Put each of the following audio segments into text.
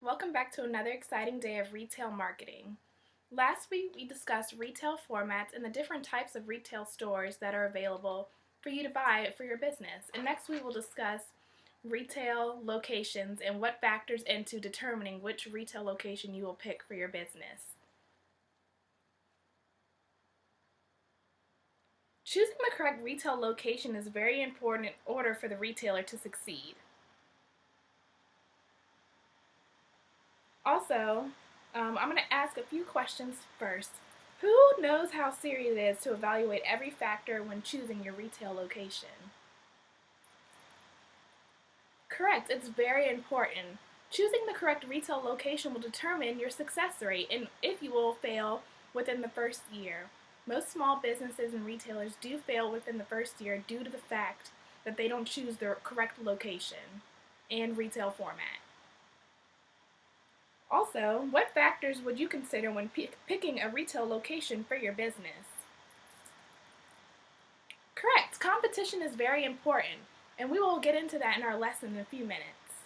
Welcome back to another exciting day of retail marketing. Last week we discussed retail formats and the different types of retail stores that are available for you to buy for your business. And next we will discuss retail locations and what factors into determining which retail location you will pick for your business. Choosing the correct retail location is very important in order for the retailer to succeed. Also, I'm going to ask a few questions first. Who knows how serious it is to evaluate every factor when choosing your retail location? Correct, it's very important. Choosing the correct retail location will determine your success rate and if you will fail within the first year. Most small businesses and retailers do fail within the first year due to the fact that they don't choose the correct location and retail format. Also, what factors would you consider when picking a retail location for your business? Correct, competition is very important, and we will get into that in our lesson in a few minutes.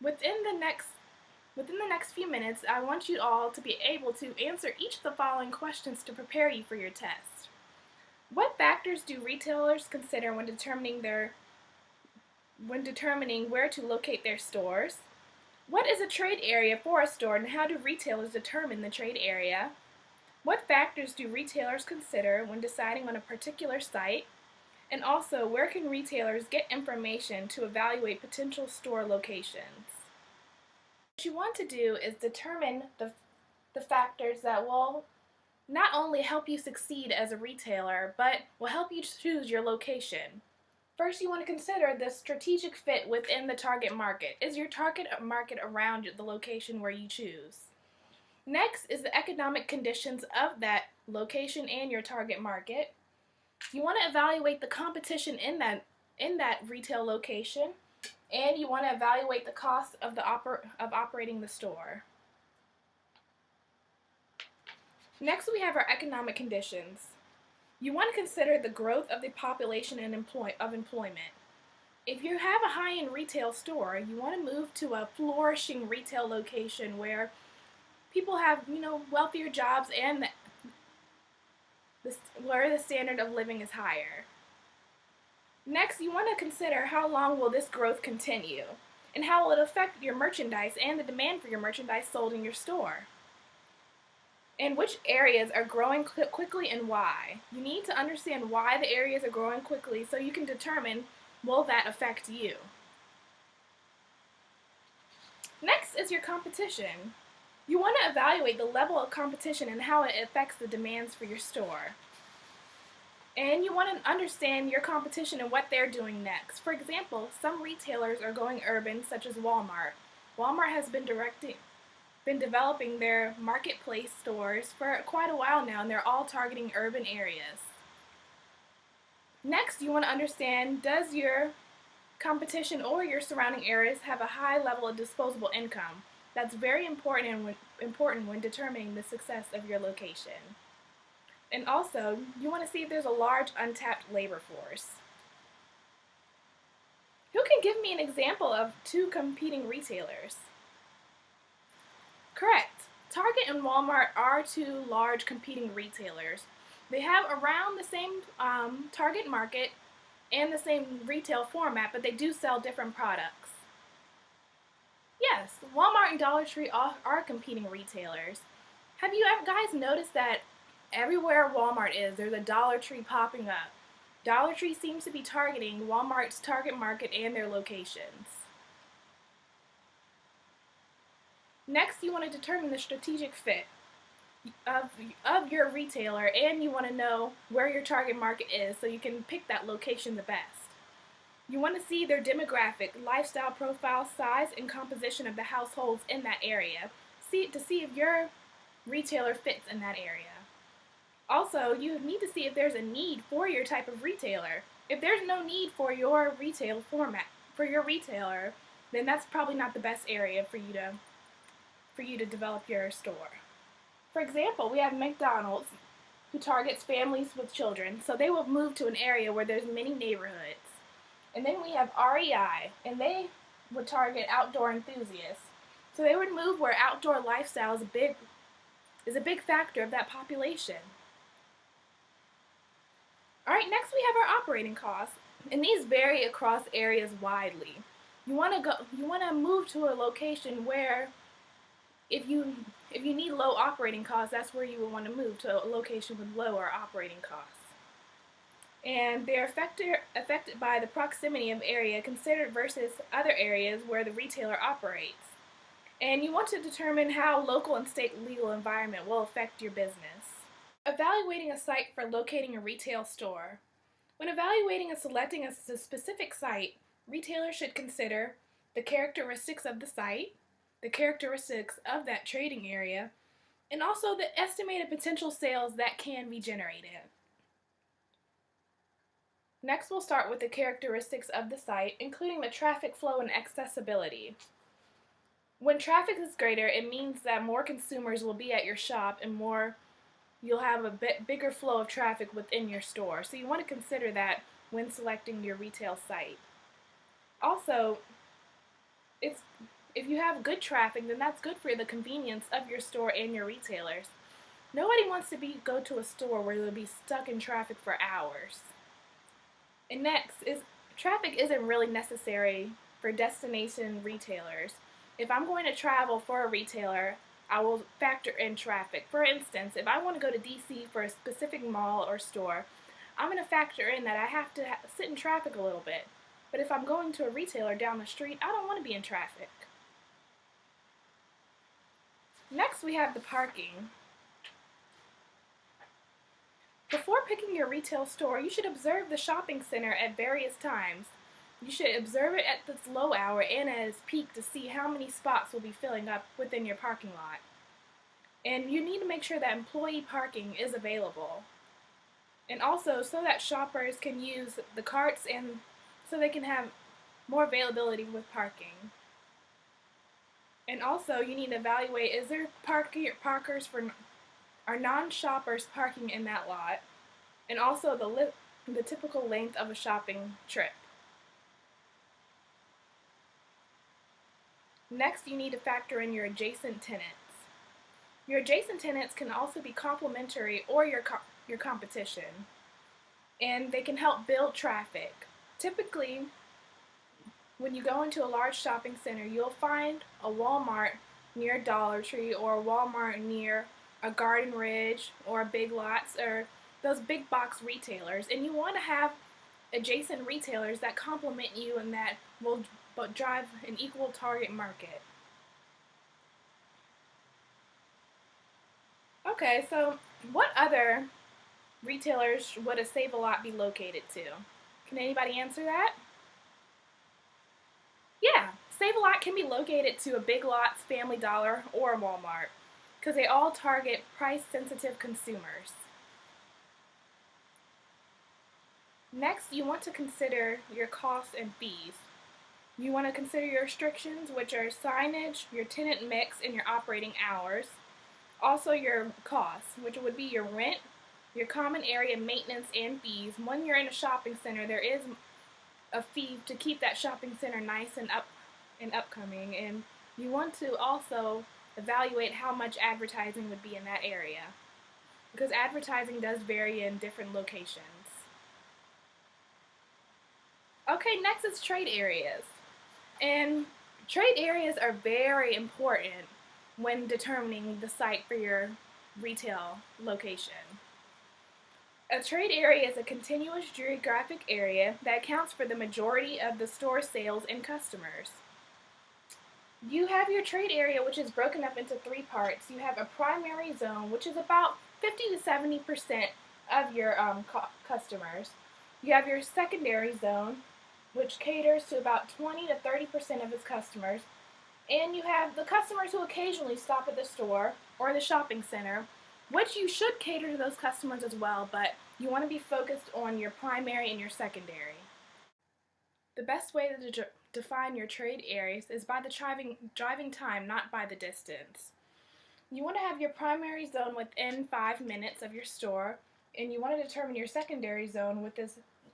Within the next few minutes, I want you all to be able to answer each of the following questions to prepare you for your test. What factors do retailers consider when determining where to locate their stores? What is a trade area for a store and how do retailers determine the trade area? What factors do retailers consider when deciding on a particular site? And also, where can retailers get information to evaluate potential store locations? What you want to do is determine the factors that will not only help you succeed as a retailer, but will help you choose your location. First, you want to consider the strategic fit within the target market. Is your target market around the location where you choose? Next is the economic conditions of that location and your target market. You want to evaluate the competition in that retail location, and you want to evaluate the cost of operating the store. Next, we have our economic conditions. You want to consider the growth of the population and employment. If you have a high-end retail store, you want to move to a flourishing retail location where people have, wealthier jobs and where the standard of living is higher. Next, you want to consider how long will this growth continue and how will it affect your merchandise and the demand for your merchandise sold in your store. And which areas are growing quickly and why. You need to understand why the areas are growing quickly so you can determine, will that affect you? Next is your competition. You want to evaluate the level of competition and how it affects the demands for your store. And you want to understand your competition and what they're doing next. For example, some retailers are going urban, such as Walmart. Walmart has been developing their marketplace stores for quite a while now, and they're all targeting urban areas. Next, you want to understand, does your competition or your surrounding areas have a high level of disposable income? That's very important when determining the success of your location. And also, you want to see if there's a large untapped labor force. Who can give me an example of two competing retailers? Correct. Target and Walmart are two large competing retailers. They have around the same target market and the same retail format, but they do sell different products. Yes, Walmart and Dollar Tree are competing retailers. Have you guys noticed that everywhere Walmart is, there's a Dollar Tree popping up? Dollar Tree seems to be targeting Walmart's target market and their locations. Next, you want to determine the strategic fit of your retailer, and you want to know where your target market is so you can pick that location the best. You want to see their demographic, lifestyle profile, size, and composition of the households in that area to see if your retailer fits in that area. Also, you need to see if there's a need for your type of retailer. If there's no need for your retail format, for your retailer, then that's probably not the best area for you to develop your store. For example, we have McDonald's, who targets families with children, so they will move to an area where there's many neighborhoods. And then we have REI, and they would target outdoor enthusiasts. So they would move where outdoor lifestyle is a big factor of that population. All right, next we have our operating costs, and these vary across areas widely. You want to move to a location where if you need low operating costs, that's where you would want to move to a location with lower operating costs. And they're affected by the proximity of area considered versus other areas where the retailer operates. And you want to determine how local and state legal environment will affect your business. Evaluating a site for locating a retail store. When evaluating and selecting a specific site, retailers should consider the characteristics of the site, the characteristics of that trading area, and also the estimated potential sales that can be generated. Next, we'll start with the characteristics of the site, including the traffic flow and accessibility. When traffic is greater, it means that more consumers will be at your shop and you'll have a bit bigger flow of traffic within your store. So you want to consider that when selecting your retail site. Also, if you have good traffic, then that's good for the convenience of your store and your retailers. Nobody wants to go to a store where they'll be stuck in traffic for hours. And next is traffic isn't really necessary for destination retailers. If I'm going to travel for a retailer, I will factor in traffic. For instance, if I want to go to DC for a specific mall or store, I'm going to factor in that I have to sit in traffic a little bit. But if I'm going to a retailer down the street, I don't want to be in traffic. Next, we have the parking. Before picking your retail store, you should observe the shopping center at various times. You should observe it at its low hour and at its peak to see how many spots will be filling up within your parking lot. And you need to make sure that employee parking is available. And also so that shoppers can use the carts and so they can have more availability with parking. And also you need to evaluate, is there are non-shoppers parking in that lot? And also the typical length of a shopping trip. Next, you need to factor in your adjacent tenants. Your adjacent tenants can also be complementary or your competition, and they can help build traffic. Typically, when you go into a large shopping center, you'll find a Walmart near Dollar Tree or a Walmart near a Garden Ridge or a Big Lots or those big box retailers, and you want to have adjacent retailers that complement you and that will drive an equal target market. Okay, so what other retailers would a Save-A-Lot be located to? Can anybody answer that? Yeah, Save-A-Lot can be located to a Big Lots, Family Dollar, or a Walmart because they all target price-sensitive consumers. Next, you want to consider your costs and fees. You want to consider your restrictions, which are signage, your tenant mix, and your operating hours. Also your costs, which would be your rent, your common area maintenance, and fees. When you're in a shopping center, there is a fee to keep that shopping center nice and upcoming. And you want to also evaluate how much advertising would be in that area, because advertising does vary in different locations. Okay, next is trade areas. And trade areas are very important when determining the site for your retail location. A trade area is a continuous geographic area that accounts for the majority of the store sales and customers. You have your trade area, which is broken up into three parts. You have a primary zone, which is about 50 to 70% of your customers. You have your secondary zone, which caters to about 20 to 30% of its customers. And you have the customers who occasionally stop at the store or the shopping center, which you should cater to those customers as well, but you want to be focused on your primary and your secondary. The best way to define your trade areas is by the driving time, not by the distance. You want to have your primary zone within 5 minutes of your store, and you want to determine your secondary zone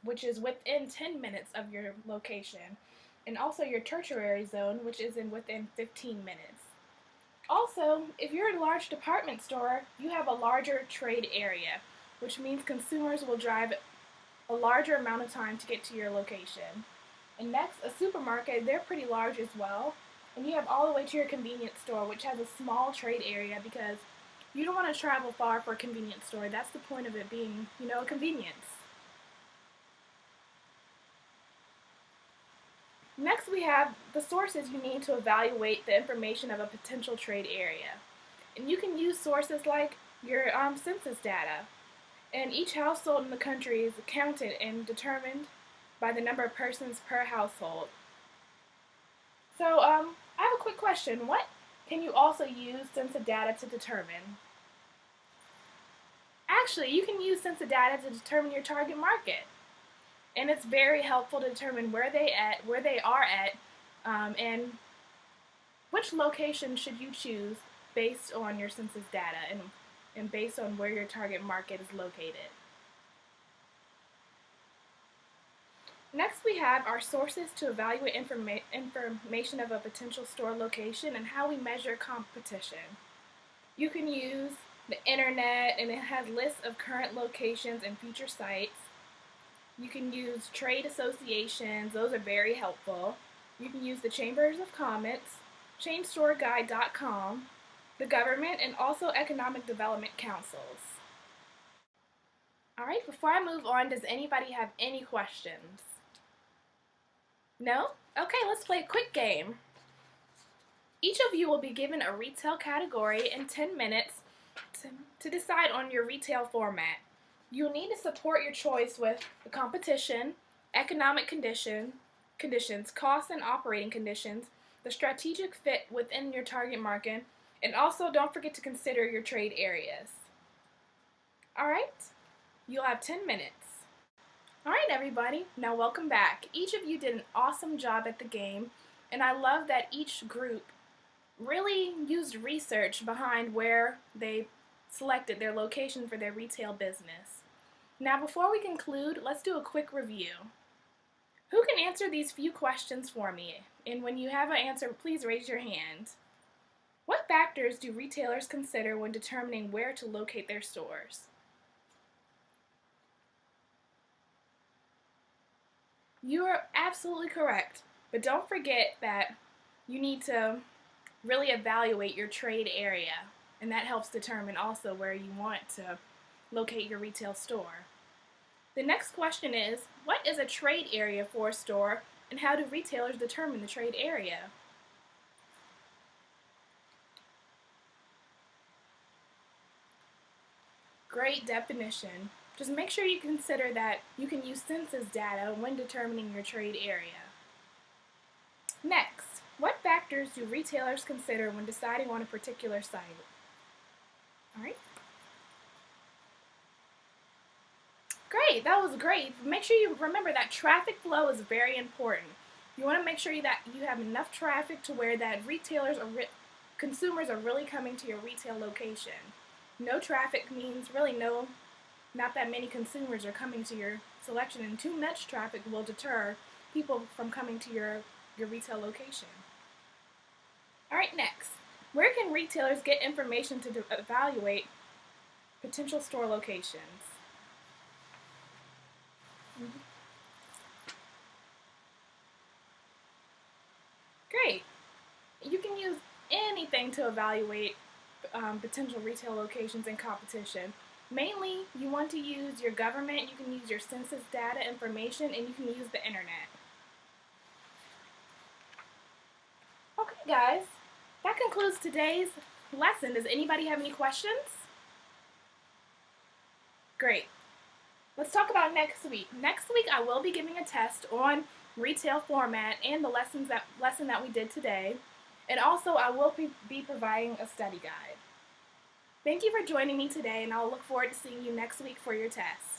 which is within 10 minutes of your location. and also your tertiary zone, which is within 15 minutes. Also, if you're in a large department store, you have a larger trade area, which means consumers will drive a larger amount of time to get to your location. And next, a supermarket, they're pretty large as well. And you have all the way to your convenience store, which has a small trade area because you don't want to travel far for a convenience store. That's the point of it being, a convenience. Next, we have the sources you need to evaluate the information of a potential trade area. And you can use sources like your census data. And each household in the country is counted and determined by the number of persons per household. So, I have a quick question. What can you also use census data to determine? Actually, you can use census data to determine your target market. And it's very helpful to determine where they are at, and which location should you choose based on your census data and based on where your target market is located. Next, we have our sources to evaluate information of a potential store location and how we measure competition. You can use the internet, and it has lists of current locations and future sites. You can use trade associations, those are very helpful. You can use the Chambers of Commerce, ChainStoreGuide.com, the government, and also economic development councils. Alright, before I move on, does anybody have any questions? No? Okay, let's play a quick game. Each of you will be given a retail category in 10 minutes to decide on your retail format. You'll need to support your choice with the competition, economic conditions, cost and operating conditions, the strategic fit within your target market, and also don't forget to consider your trade areas. Alright, you'll have 10 minutes. Alright everybody, now welcome back. Each of you did an awesome job at the game, and I love that each group really used research behind where they selected their location for their retail business. Now before we conclude, let's do a quick review. Who can answer these few questions for me? And when you have an answer, please raise your hand. What factors do retailers consider when determining where to locate their stores? You are absolutely correct, but don't forget that you need to really evaluate your trade area, and that helps determine also where you want to locate your retail store. The next question is, what is a trade area for a store, and how do retailers determine the trade area? Great definition. Just make sure you consider that you can use census data when determining your trade area. Next, what factors do retailers consider when deciding on a particular site? Alright. Great, that was great. Make sure you remember that traffic flow is very important. You want to make sure that you have enough traffic to where that consumers are really coming to your retail location. No traffic means really not that many consumers are coming to your selection, and too much traffic will deter people from coming to your retail location. Alright, next. Where can retailers get information to evaluate potential store locations? Great. You can use anything to evaluate potential retail locations and competition. Mainly, you want to use your government, you can use your census data information, and you can use the internet. Okay guys, that concludes today's lesson. Does anybody have any questions? Great. Let's talk about next week. Next week I will be giving a test on retail format and the lesson that we did today. And also I will be providing a study guide. Thank you for joining me today, and I'll look forward to seeing you next week for your test.